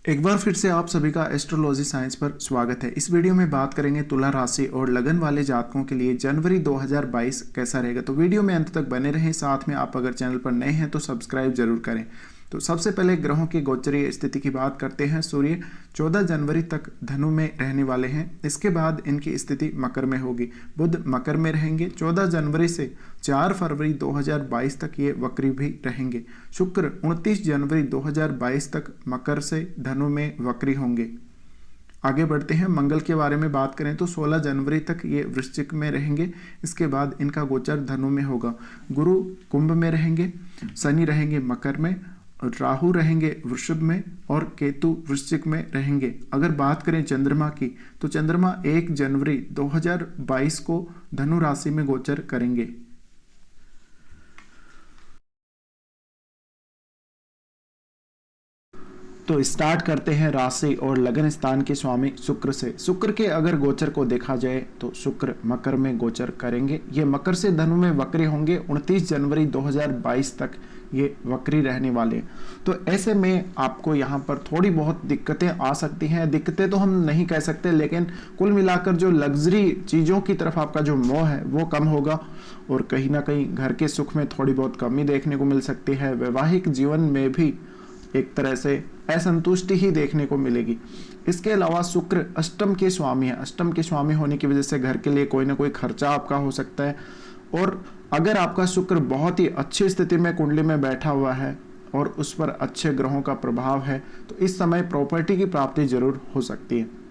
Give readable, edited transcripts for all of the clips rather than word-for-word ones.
एक बार फिर से आप सभी का एस्ट्रोलॉजी साइंस पर स्वागत है। इस वीडियो में बात करेंगे तुला राशि और लगन वाले जातकों के लिए जनवरी 2022 कैसा रहेगा। तो वीडियो में अंत तक बने रहें। साथ में आप अगर चैनल पर नए हैं तो सब्सक्राइब जरूर करें। तो सबसे पहले ग्रहों की गोचरीय स्थिति की बात करते हैं। सूर्य 14 जनवरी तक धनु में रहने वाले हैं। इसके बाद इनकी स्थिति मकर में होगी। बुध मकर में रहेंगे। 14 जनवरी से 4 फरवरी 2022 तक ये वक्री भी रहेंगे। शुक्र 29 जनवरी 2022 तक मकर से धनु में वक्री होंगे। आगे बढ़ते हैं। मंगल के बारे में बात करें तो 16 जनवरी तक ये वृश्चिक में रहेंगे। इसके बाद इनका गोचर धनु में होगा। गुरु कुंभ में रहेंगे, शनि रहेंगे मकर में, राहु रहेंगे वृषभ में और केतु वृश्चिक में रहेंगे। अगर बात करें चंद्रमा की तो चंद्रमा 1 जनवरी 2022 को धनु राशि में गोचर करेंगे। तो स्टार्ट करते हैं राशि और लगन स्थान के स्वामी शुक्र से। शुक्र के अगर गोचर को देखा जाए तो शुक्र मकर में गोचर करेंगे। ये मकर से धनु में वक्री होंगे। 29 जनवरी 2022 तक ये वक्री रहने वाले। तो ऐसे में आपको यहाँ पर थोड़ी बहुत दिक्कतें आ सकती हैं। दिक्कतें तो हम नहीं कह सकते, लेकिन कुल मिलाकर जो लग्जरी चीज़ों की तरफ आपका जो मोह है वो कम होगा और कहीं ना कहीं घर के सुख में थोड़ी बहुत कमी देखने को मिल सकती है। वैवाहिक जीवन में भी एक तरह से असंतुष्टि ही देखने को मिलेगी। इसके अलावा शुक्र अष्टम के स्वामी है। अष्टम के स्वामी होने की वजह से घर के लिए कोई ना कोई खर्चा आपका हो सकता है। और अगर आपका शुक्र बहुत ही अच्छी स्थिति में कुंडली में बैठा हुआ है और उस पर अच्छे ग्रहों का प्रभाव है तो इस समय प्रॉपर्टी की प्राप्ति जरूर हो सकती है।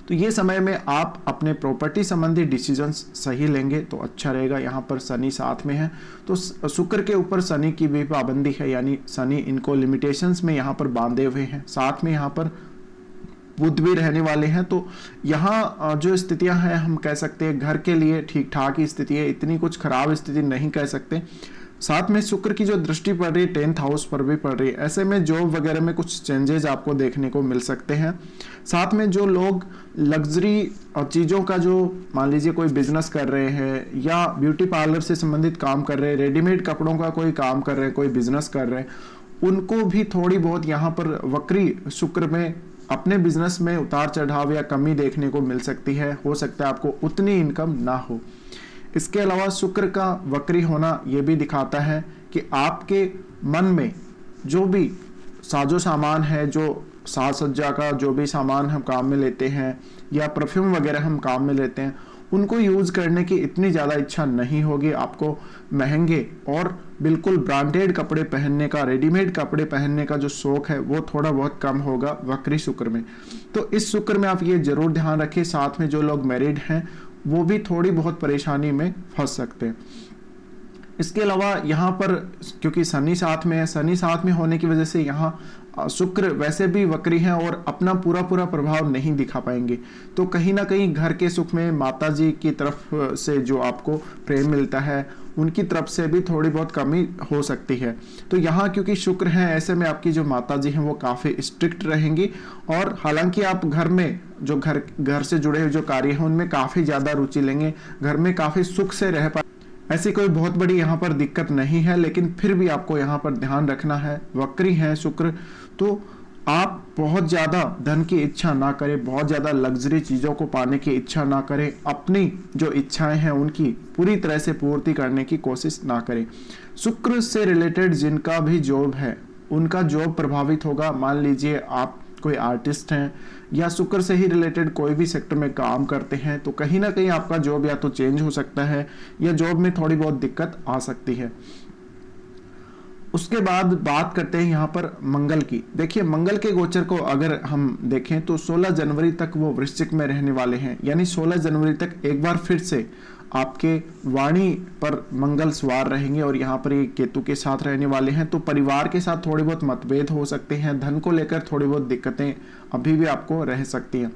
तो ये समय में आप अपने प्रॉपर्टी संबंधी डिसीजंस सही लेंगे तो अच्छा रहेगा। यहाँ पर शनि साथ में है तो शुक्र के ऊपर शनि की भी पाबंदी है, यानी शनि इनको लिमिटेशंस में यहाँ पर बांधे हुए हैं। साथ में यहाँ पर बुध भी रहने वाले हैं। तो यहाँ जो स्थितियां हैं हम कह सकते हैं घर के लिए ठीक ठाक ही स्थिति है, इतनी कुछ खराब स्थिति नहीं कह सकते। साथ में शुक्र की जो दृष्टि पड़ रही है 10th हाउस पर भी पड़ रही है। ऐसे में जॉब वगैरह में कुछ चेंजेस आपको देखने को मिल सकते हैं। साथ में जो लोग लग्जरी चीज़ों का जो मान लीजिए कोई बिजनेस कर रहे हैं या ब्यूटी पार्लर से संबंधित काम कर रहे हैं, रेडीमेड कपड़ों का कोई काम कर रहे हैं, कोई बिजनेस कर रहे हैं, उनको भी थोड़ी बहुत यहाँ पर वक्री शुक्र में अपने बिजनेस में उतार चढ़ाव या कमी देखने को मिल सकती है। हो सकता है आपको उतनी इनकम ना हो। इसके अलावा शुक्र का वक्री होना यह भी दिखाता है कि आपके मन में जो भी साजो सामान है, जो साज सज्जा का जो भी सामान हम काम में लेते हैं या परफ्यूम वगैरह हम काम में लेते हैं, उनको यूज़ करने की इतनी ज़्यादा इच्छा नहीं होगी। आपको महंगे और बिल्कुल ब्रांडेड कपड़े पहनने का, रेडीमेड कपड़े पहनने का जो शौक है वो थोड़ा बहुत कम होगा वक्री शुक्र में। तो इस शुक्र में आप ये जरूर ध्यान रखें। साथ में जो लोग मैरिड हैं वो भी थोड़ी बहुत परेशानी में फंस सकते हैं। इसके अलावा यहाँ पर क्योंकि शनि साथ में है, शनि साथ में होने की वजह से यहाँ शुक्र वैसे भी वक्री हैं और अपना पूरा प्रभाव नहीं दिखा पाएंगे। तो कहीं ना कहीं घर के सुख में माता जी की तरफ से जो आपको प्रेम मिलता है उनकी तरफ से भी थोड़ी बहुत कमी हो सकती है। तो यहाँ क्योंकि शुक्र हैं, ऐसे में आपकी जो माता जी हैं वो काफ़ी स्ट्रिक्ट रहेंगी। और हालांकि आप घर में जो घर से जुड़े हुए जो कार्य हैं उनमें काफ़ी ज़्यादा रुचि लेंगे, घर में काफ़ी सुख से रह पाए, ऐसी कोई बहुत बड़ी यहाँ पर दिक्कत नहीं है। लेकिन फिर भी आपको यहाँ पर ध्यान रखना है, वक्री है शुक्र, तो आप बहुत ज़्यादा धन की इच्छा ना करें, बहुत ज़्यादा लग्जरी चीज़ों को पाने की इच्छा ना करें, अपनी जो इच्छाएं हैं उनकी पूरी तरह से पूर्ति करने की कोशिश ना करें। शुक्र से रिलेटेड जिनका भी जॉब है उनका जॉब प्रभावित होगा। मान लीजिए आप कोई आर्टिस्ट हैं या शुक्र से ही रिलेटेड कोई भी सेक्टर में काम करते हैं तो कहीं ना कहीं आपका जॉब या तो चेंज हो सकता है या जॉब में थोड़ी बहुत दिक्कत आ सकती है। उसके बाद बात करते हैं यहाँ पर मंगल की। देखिए मंगल के गोचर को अगर हम देखें तो 16 जनवरी तक वो वृश्चिक में रहने वाले हैं, यानी 16 जनवरी तक एक बार फिर से आपके वाणी पर मंगल सवार रहेंगे और यहाँ पर ये केतु के साथ रहने वाले हैं। तो परिवार के साथ थोड़े बहुत मतभेद हो सकते हैं, धन को लेकर थोड़ी बहुत दिक्कतें अभी भी आपको रह सकती हैं।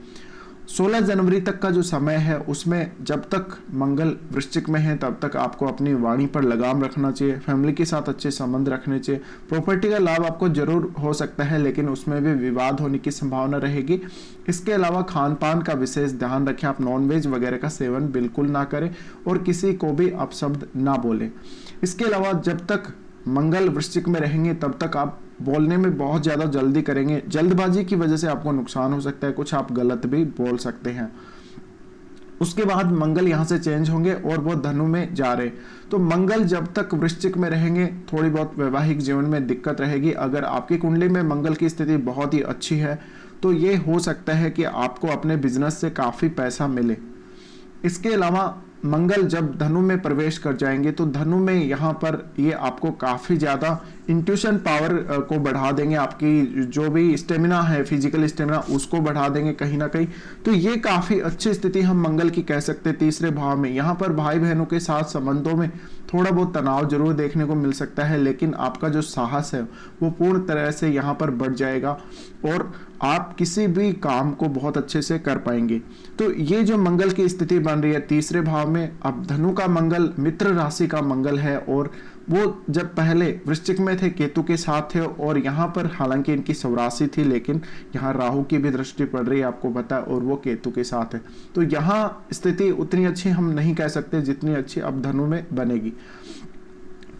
16 जनवरी तक का जो समय है उसमें जब तक मंगल वृश्चिक में है तब तक आपको अपनी वाणी पर लगाम रखना चाहिए, फैमिली के साथ अच्छे संबंध रखने चाहिए। प्रॉपर्टी का लाभ आपको जरूर हो सकता है लेकिन उसमें भी विवाद होने की संभावना रहेगी। इसके अलावा खान पान का विशेष ध्यान रखें, आप नॉनवेज वगैरह का सेवन बिल्कुल ना करें और किसी को भी अपशब्द ना बोलें। इसके अलावा जब तक मंगल वृश्चिक में रहेंगे तब तक आप बोलने में बहुत ज़्यादा जल्दी करेंगे, जल्दबाजी की वजह से आपको नुकसान हो सकता है, कुछ आप गलत भी बोल सकते हैं। उसके बाद मंगल यहाँ से चेंज होंगे और वो धनु में जा रहे, तो मंगल जब तक वृश्चिक में रहेंगे थोड़ी बहुत वैवाहिक जीवन में दिक्कत रहेगी। अगर आपकी कुंडली में मंगल की स्थिति बहुत ही अच्छी है तो ये हो सकता है कि आपको अपने बिजनेस से काफ़ी पैसा मिले। इसके अलावा मंगल जब धनु में प्रवेश कर जाएंगे तो धनु में यहाँ पर ये आपको काफ़ी ज़्यादा इंट्यूशन पावर को बढ़ा देंगे, आपकी जो भी स्टेमिना है, फिजिकल स्टेमिना, उसको बढ़ा देंगे कहीं ना कहीं। तो ये काफ़ी अच्छी स्थिति हम मंगल की कह सकते हैं तीसरे भाव में। यहाँ पर भाई बहनों के साथ संबंधों में थोड़ा बहुत तनाव जरूर देखने को मिल सकता है, लेकिन आपका जो साहस है वो पूर्ण तरह से यहाँ पर बढ़ जाएगा और आप किसी भी काम को बहुत अच्छे से कर पाएंगे। तो ये जो मंगल की स्थिति बन रही है तीसरे भाव में, अब धनु का मंगल मित्र राशि का मंगल है और वो जब पहले वृश्चिक में थे केतु के साथ थे और यहाँ पर हालांकि इनकी स्वराशि थी, लेकिन यहाँ राहु की भी दृष्टि पड़ रही है आपको पता है, और वो केतु के साथ है। तो यहाँ स्थिति उतनी अच्छी हम नहीं कह सकते जितनी अच्छी अब धनु में बनेगी।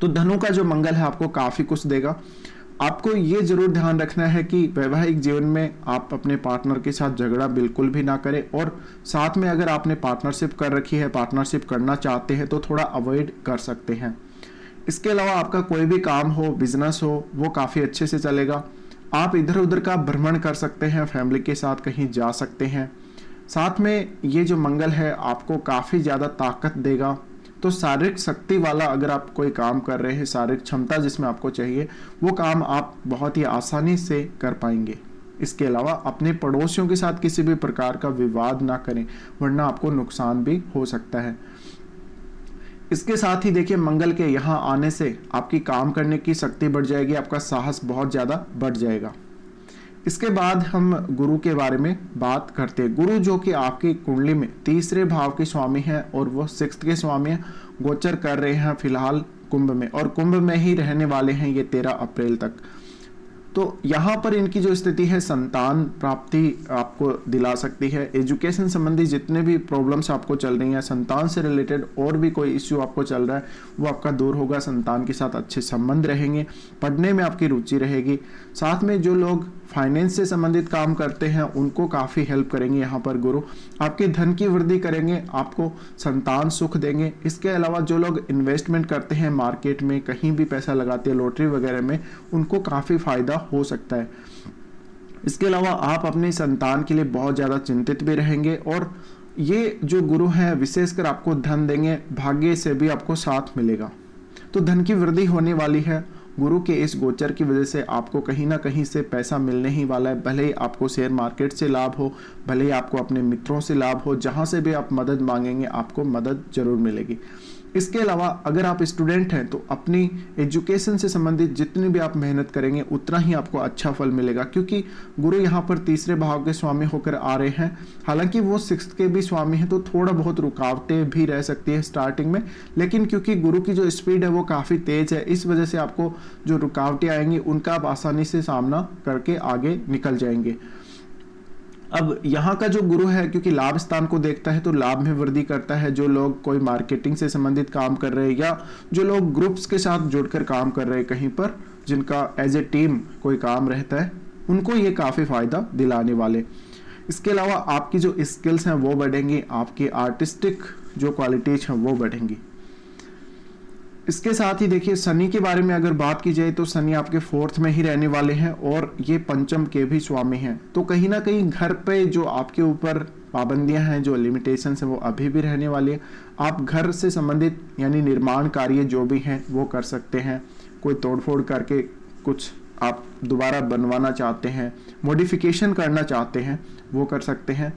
तो धनु का जो मंगल है आपको काफी कुछ देगा। आपको ये जरूर ध्यान रखना है कि वैवाहिक जीवन में आप अपने पार्टनर के साथ झगड़ा बिल्कुल भी ना करें, और साथ में अगर आपने पार्टनरशिप कर रखी है, पार्टनरशिप करना चाहते हैं तो थोड़ा अवॉइड कर सकते हैं। इसके अलावा आपका कोई भी काम हो, बिजनेस हो, वो काफ़ी अच्छे से चलेगा। आप इधर उधर का भ्रमण कर सकते हैं, फैमिली के साथ कहीं जा सकते हैं। साथ में ये जो मंगल है आपको काफ़ी ज़्यादा ताकत देगा। तो शारीरिक शक्ति वाला अगर आप कोई काम कर रहे हैं, शारीरिक क्षमता जिसमें आपको चाहिए, वो काम आप बहुत ही आसानी से कर पाएंगे। इसके अलावा अपने पड़ोसियों के साथ किसी भी प्रकार का विवाद ना करें, वरना आपको नुकसान भी हो सकता है। इसके साथ ही देखिए मंगल के यहाँ आने से आपकी काम करने की शक्ति बढ़ जाएगी, आपका साहस बहुत ज़्यादा बढ़ जाएगा। इसके बाद हम गुरु के बारे में बात करते हैं। गुरु जो कि आपकी कुंडली में तीसरे भाव के स्वामी हैं और वो 6th के स्वामी हैं, गोचर कर रहे हैं फिलहाल कुंभ में, और कुंभ में ही रहने वाले हैं ये 13 अप्रैल तक। तो यहाँ पर इनकी जो स्थिति है संतान प्राप्ति आपको दिला सकती है। एजुकेशन संबंधी जितने भी प्रॉब्लम्स आपको चल रही हैं, संतान से रिलेटेड और भी कोई इश्यू आपको चल रहा है, वो आपका दूर होगा। संतान के साथ अच्छे संबंध रहेंगे, पढ़ने में आपकी रुचि रहेगी। साथ में जो लोग फाइनेंस से संबंधित काम करते हैं उनको काफ़ी हेल्प करेंगे यहाँ पर गुरु, आपके धन की वृद्धि करेंगे, आपको संतान सुख देंगे। इसके अलावा जो लोग इन्वेस्टमेंट करते हैं, मार्केट में कहीं भी पैसा लगाते हैं, लॉटरी वगैरह में, उनको काफ़ी फायदा हो सकता है। इसके अलावा आप अपनी संतान के लिए बहुत ज़्यादा चिंतित भी रहेंगे, और ये जो गुरु हैं विशेषकर आपको धन देंगे, भाग्य से भी आपको साथ मिलेगा। तो धन की वृद्धि होने वाली है। गुरु के इस गोचर की वजह से आपको कहीं ना कहीं से पैसा मिलने ही वाला है, भले ही आपको शेयर मार्केट से लाभ हो, भले ही आपको अपने मित्रों से लाभ हो, जहां से भी आप मदद मांगेंगे आपको मदद जरूर मिलेगी। इसके अलावा अगर आप स्टूडेंट हैं तो अपनी एजुकेशन से संबंधित जितनी भी आप मेहनत करेंगे उतना ही आपको अच्छा फल मिलेगा, क्योंकि गुरु यहाँ पर तीसरे भाव के स्वामी होकर आ रहे हैं। हालांकि वो 6th के भी स्वामी हैं तो थोड़ा बहुत रुकावटें भी रह सकती है स्टार्टिंग में, लेकिन क्योंकि गुरु की जो स्पीड है वो काफ़ी तेज है, इस वजह से आपको जो रुकावटें आएंगी उनका आप आसानी से सामना करके आगे निकल जाएंगे। अब यहाँ का जो गुरु है क्योंकि लाभ स्थान को देखता है तो लाभ में वृद्धि करता है। जो लोग कोई मार्केटिंग से संबंधित काम कर रहे हैं या जो लोग ग्रुप्स के साथ जुड़कर काम कर रहे हैं कहीं पर, जिनका एज ए टीम कोई काम रहता है, उनको ये काफ़ी फायदा दिलाने वाले। इसके अलावा आपकी जो स्किल्स हैं वो बढ़ेंगी, आपकी आर्टिस्टिक जो क्वालिटीज हैं वो बढ़ेंगी। इसके साथ ही देखिए शनि के बारे में अगर बात की जाए तो शनि आपके 4th में ही रहने वाले हैं और ये पंचम के भी स्वामी हैं। तो कहीं ना कहीं घर पे जो आपके ऊपर पाबंदियां हैं, जो लिमिटेशंस हैं, वो अभी भी रहने वाली है। आप घर से संबंधित यानी निर्माण कार्य जो भी हैं वो कर सकते हैं। कोई तोड़फोड़ करके कुछ आप दोबारा बनवाना चाहते हैं, मॉडिफिकेशन करना चाहते हैं, वो कर सकते हैं।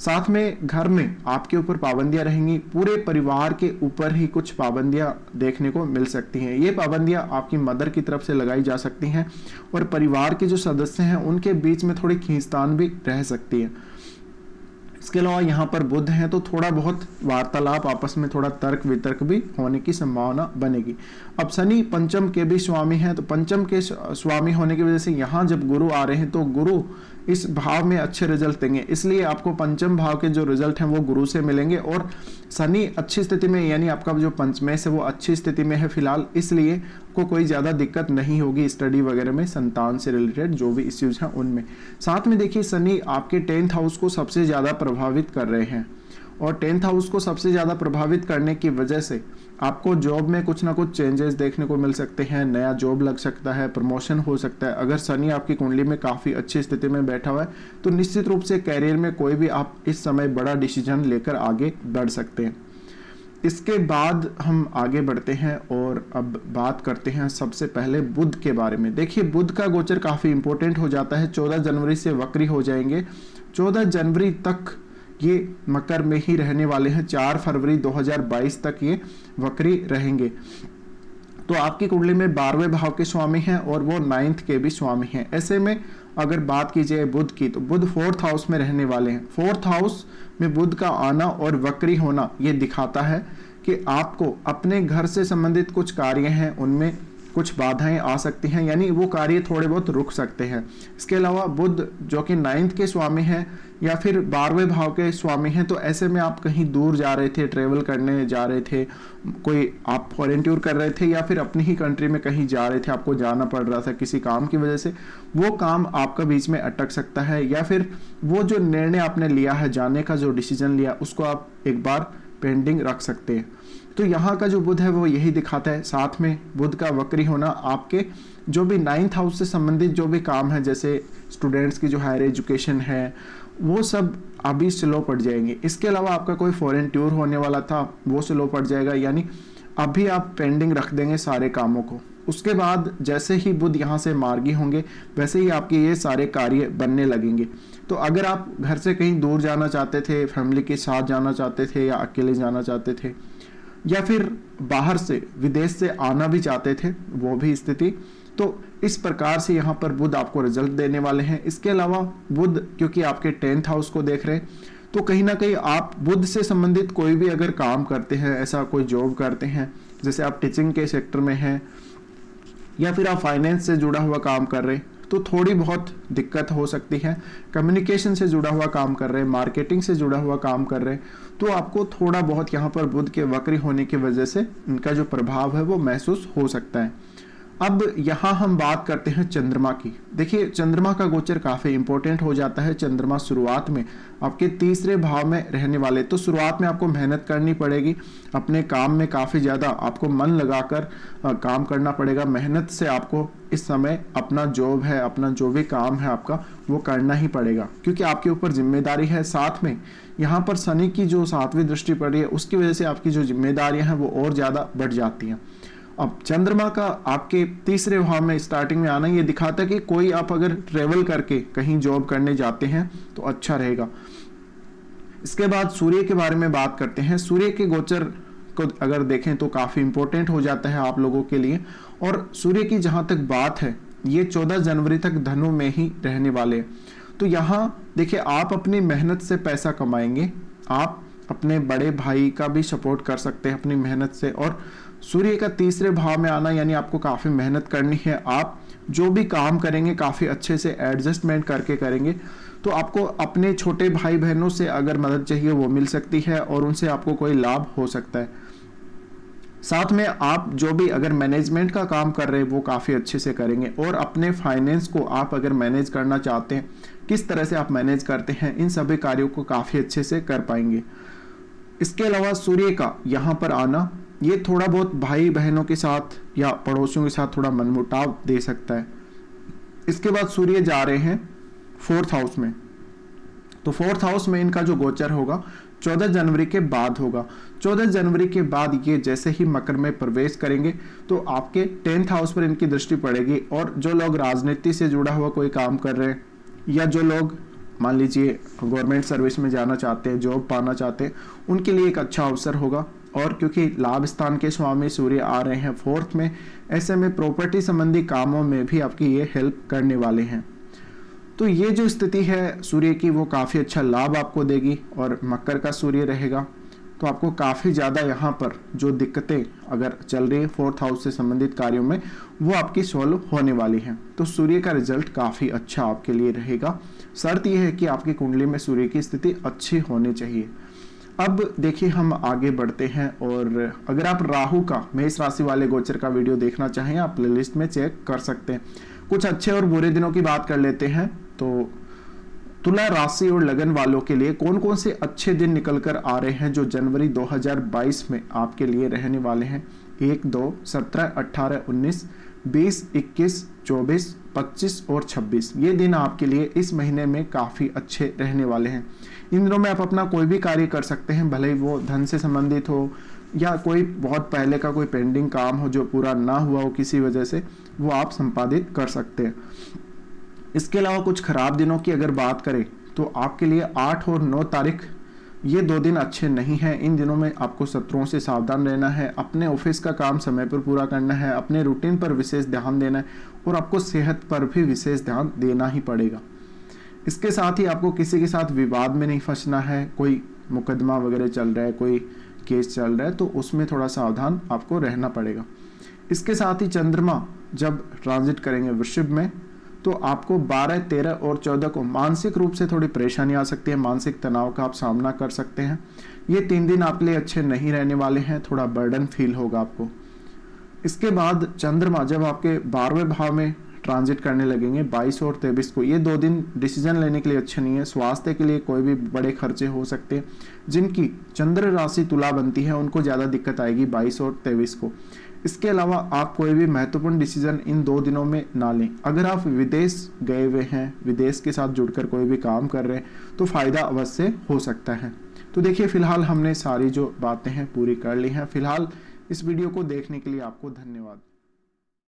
साथ में घर में आपके ऊपर पाबंदियां रहेंगी, पूरे परिवार के ऊपर ही कुछ पाबंदियां देखने को मिल सकती हैं। ये पाबंदियां आपकी मदर की तरफ से लगाई जा सकती हैं और परिवार के जो सदस्य हैं उनके बीच में थोड़ी खींचतान भी रह सकती है। इसके अलावा यहाँ पर बुध हैं तो थोड़ा बहुत वार्तालाप, आपस में थोड़ा तर्क वितर्क भी होने की संभावना बनेगी। अब शनि पंचम के भी स्वामी हैं तो पंचम के स्वामी होने की वजह से यहाँ जब गुरु आ रहे हैं तो गुरु इस भाव में अच्छे रिजल्ट देंगे, इसलिए आपको पंचम भाव के जो रिजल्ट हैं वो गुरु से मिलेंगे। और शनि अच्छी स्थिति में, यानी आपका जो पंचमेश है वो अच्छी स्थिति में है फिलहाल, इसलिए को कोई ज़्यादा दिक्कत नहीं होगी स्टडी वगैरह में, संतान से रिलेटेड जो भी इश्यूज हैं उनमें। साथ में देखिए शनि आपके 10th हाउस को सबसे ज़्यादा प्रभावित कर रहे हैं, और 10th हाउस को सबसे ज़्यादा प्रभावित करने की वजह से आपको जॉब में कुछ ना कुछ चेंजेस देखने को मिल सकते हैं, नया जॉब लग सकता है, प्रमोशन हो सकता है। अगर शनि आपकी कुंडली में काफ़ी अच्छी स्थिति में बैठा हुआ है तो निश्चित रूप से कैरियर में कोई भी आप इस समय बड़ा डिसीजन लेकर आगे बढ़ सकते हैं। इसके बाद हम आगे बढ़ते हैं और अब बात करते हैं सबसे पहले बुध के बारे में। देखिए बुध का गोचर काफ़ी इंपॉर्टेंट हो जाता है, 14 जनवरी से वक्री हो जाएंगे। 14 जनवरी तक ये मकर में ही रहने वाले हैं, 4 फरवरी 2022 तक ये वक्री रहेंगे। तो आपकी कुंडली में 12वें भाव के स्वामी हैं और वो 9th के भी स्वामी हैं। ऐसे में अगर बात की जाए बुध की, तो बुध 4th हाउस में रहने वाले हैं। 4th हाउस में बुध का आना और वक्री होना ये दिखाता है कि आपको अपने घर से संबंधित कुछ कार्य हैं उनमें कुछ बाधाएं आ सकती हैं, यानी वो कार्य थोड़े बहुत रुक सकते हैं। इसके अलावा बुध जो कि 9th के स्वामी हैं या फिर 12वें भाव के स्वामी हैं, तो ऐसे में आप कहीं दूर जा रहे थे, ट्रेवल करने जा रहे थे, कोई आप फॉरेन टूर कर रहे थे या फिर अपनी ही कंट्री में कहीं जा रहे थे, आपको जाना पड़ रहा था किसी काम की वजह से, वो काम आपका बीच में अटक सकता है, या फिर वो जो निर्णय आपने लिया है, जाने का जो डिसीजन लिया, उसको आप एक बार पेंडिंग रख सकते हैं। तो यहाँ का जो बुध है वो यही दिखाता है। साथ में बुध का वक्री होना आपके जो भी 9th हाउस से संबंधित जो भी काम है, जैसे स्टूडेंट्स की जो हायर एजुकेशन है, वो सब अभी स्लो पड़ जाएंगे। इसके अलावा आपका कोई फॉरेन टूर होने वाला था वो स्लो पड़ जाएगा, यानी अभी आप पेंडिंग रख देंगे सारे कामों को। उसके बाद जैसे ही बुध यहाँ से मार्गी होंगे वैसे ही आपके ये सारे कार्य बनने लगेंगे। तो अगर आप घर से कहीं दूर जाना चाहते थे, फैमिली के साथ जाना चाहते थे या अकेले जाना चाहते थे, या फिर बाहर से विदेश से आना भी चाहते थे, वो भी स्थिति, तो इस प्रकार से यहाँ पर बुध आपको रिजल्ट देने वाले हैं। इसके अलावा बुध क्योंकि आपके 10th हाउस को देख रहे हैं, तो कहीं ना कहीं आप बुध से संबंधित कोई भी अगर काम करते हैं, ऐसा कोई जॉब करते हैं, जैसे आप टीचिंग के सेक्टर में हैं या फिर आप फाइनेंस से जुड़ा हुआ काम कर रहे हैं, तो थोड़ी बहुत दिक्कत हो सकती है। कम्युनिकेशन से जुड़ा हुआ काम कर रहे हैं, मार्केटिंग से जुड़ा हुआ काम कर रहे हैं, तो आपको थोड़ा बहुत यहाँ पर बुध के वक्री होने की वजह से इनका जो प्रभाव है वो महसूस हो सकता है। अब यहाँ हम बात करते हैं चंद्रमा की। देखिए चंद्रमा का गोचर काफ़ी इंपॉर्टेंट हो जाता है। चंद्रमा शुरुआत में आपके 3रे भाव में रहने वाले, तो शुरुआत में आपको मेहनत करनी पड़ेगी, अपने काम में काफ़ी ज़्यादा आपको मन लगाकर काम करना पड़ेगा। मेहनत से आपको इस समय अपना जॉब है, अपना जो भी काम है आपका, वो करना ही पड़ेगा, क्योंकि आपके ऊपर जिम्मेदारी है। साथ में यहाँ पर शनि की जो 7वीं दृष्टि पड़ रही है, उसकी वजह से आपकी जो जिम्मेदारियाँ हैं वो और ज़्यादा बढ़ जाती हैं। अब चंद्रमा का आपके 3रे भाव में स्टार्टिंग में आना ये दिखाता है कि कोई आप अगर ट्रेवल करके कहीं जॉब करने जाते हैं तो अच्छा रहेगा। इसके बाद सूर्य के बारे में बात करते हैं। सूर्य के गोचर को अगर देखें तो काफ़ी इंपॉर्टेंट हो जाता है आप लोगों के लिए। और सूर्य की जहाँ तक बात है, ये 14 जनवरी तक धनु में ही रहने वाले हैं। तो यहाँ देखिए आप अपनी मेहनत से पैसा कमाएंगे, आप अपने बड़े भाई का भी सपोर्ट कर सकते हैं अपनी मेहनत से। और सूर्य का 3रे भाव में आना यानी आपको काफ़ी मेहनत करनी है। आप जो भी काम करेंगे काफ़ी अच्छे से एडजस्टमेंट करके करेंगे, तो आपको अपने छोटे भाई बहनों से अगर मदद चाहिए वो मिल सकती है और उनसे आपको कोई लाभ हो सकता है। साथ में आप जो भी अगर मैनेजमेंट का काम कर रहे हैं वो काफ़ी अच्छे से करेंगे। और अपने फाइनेंस को आप अगर मैनेज करना चाहते हैं, किस तरह से आप मैनेज करते हैं, इन सभी कार्यों को काफ़ी अच्छे से कर पाएंगे। इसके अलावा सूर्य का यहाँ पर आना ये थोड़ा बहुत भाई बहनों के साथ या पड़ोसियों के साथ थोड़ा मनमुटाव दे सकता है। इसके बाद सूर्य जा रहे हैं 4th हाउस में, तो 4th हाउस में इनका जो गोचर होगा 14 जनवरी के बाद होगा। 14 जनवरी के बाद ये जैसे ही मकर में प्रवेश करेंगे तो आपके 10th हाउस पर इनकी दृष्टि पड़ेगी। और जो लोग राजनीति से जुड़ा हुआ कोई काम कर रहे हैं या जो लोग मान लीजिए गवर्नमेंट सर्विस में जाना चाहते हैं, जॉब पाना चाहते हैं, उनके लिए एक अच्छा अवसर होगा। और क्योंकि लाभ स्थान के स्वामी सूर्य आ रहे हैं 4th में, ऐसे में प्रॉपर्टी संबंधी कामों में भी आपकी ये हेल्प करने वाले हैं। तो ये जो स्थिति है सूर्य की वो काफ़ी अच्छा लाभ आपको देगी। और मकर का सूर्य रहेगा तो आपको काफ़ी ज़्यादा यहाँ पर जो दिक्कतें अगर चल रही है 4th हाउस से संबंधित कार्यों में, वो आपकी सॉल्व होने वाली हैं। तो सूर्य का रिजल्ट काफ़ी अच्छा आपके लिए रहेगा। शर्त यह है कि आपकी कुंडली में सूर्य की स्थिति अच्छी होनी चाहिए। अब देखिए हम आगे बढ़ते हैं, और अगर आप राहु का मेष राशि वाले गोचर का वीडियो देखना चाहें आप प्लेलिस्ट में चेक कर सकते हैं। कुछ अच्छे और बुरे दिनों की बात कर लेते हैं। तो तुला राशि और लगन वालों के लिए कौन कौन से अच्छे दिन निकल कर आ रहे हैं जो जनवरी 2022 में आपके लिए रहने वाले हैं। 1, 2, 17, 18, 19, 20, 21, 24, 25 और 26 ये दिन आपके लिए इस महीने में काफ़ी अच्छे रहने वाले हैं। इन दिनों में आप अपना कोई भी कार्य कर सकते हैं, भले ही वो धन से संबंधित हो या कोई बहुत पहले का कोई पेंडिंग काम हो जो पूरा ना हुआ हो किसी वजह से, वो आप संपादित कर सकते हैं। इसके अलावा कुछ खराब दिनों की अगर बात करें तो आपके लिए 8 और 9 तारीख ये 2 दिन अच्छे नहीं हैं। इन दिनों में आपको शत्रुओं से सावधान रहना है, अपने ऑफिस का काम समय पर पूरा करना है, अपने रूटीन पर विशेष ध्यान देना है और आपको सेहत पर भी विशेष ध्यान देना ही पड़ेगा। इसके साथ ही आपको किसी के साथ विवाद में नहीं फंसना है। कोई मुकदमा वगैरह चल रहा है, कोई केस चल रहा है, तो उसमें थोड़ा सावधान आपको रहना पड़ेगा। इसके साथ ही चंद्रमा जब ट्रांजिट करेंगे वृषभ में, तो आपको 12, 13 और 14 को मानसिक रूप से थोड़ी परेशानी आ सकती है, मानसिक तनाव का आप सामना कर सकते हैं। ये 3 दिन आपके लिए अच्छे नहीं रहने वाले हैं, थोड़ा बर्डन फील होगा आपको। इसके बाद चंद्रमा जब आपके 12वें भाव में ट्रांजिट करने लगेंगे 22 और 23 को, ये 2 दिन डिसीजन लेने के लिए अच्छे नहीं है। स्वास्थ्य के लिए कोई भी बड़े खर्चे हो सकते हैं। जिनकी चंद्र राशि तुला बनती है उनको ज़्यादा दिक्कत आएगी 22 और 23 को। इसके अलावा आप कोई भी महत्वपूर्ण डिसीजन इन 2 दिनों में ना लें। अगर आप विदेश गए हुए हैं, विदेश के साथ जुड़कर कोई भी काम कर रहे हैं, तो फायदा अवश्य हो सकता है। तो देखिए फिलहाल हमने सारी जो बातें हैं पूरी कर ली हैं। फिलहाल इस वीडियो को देखने के लिए आपको धन्यवाद।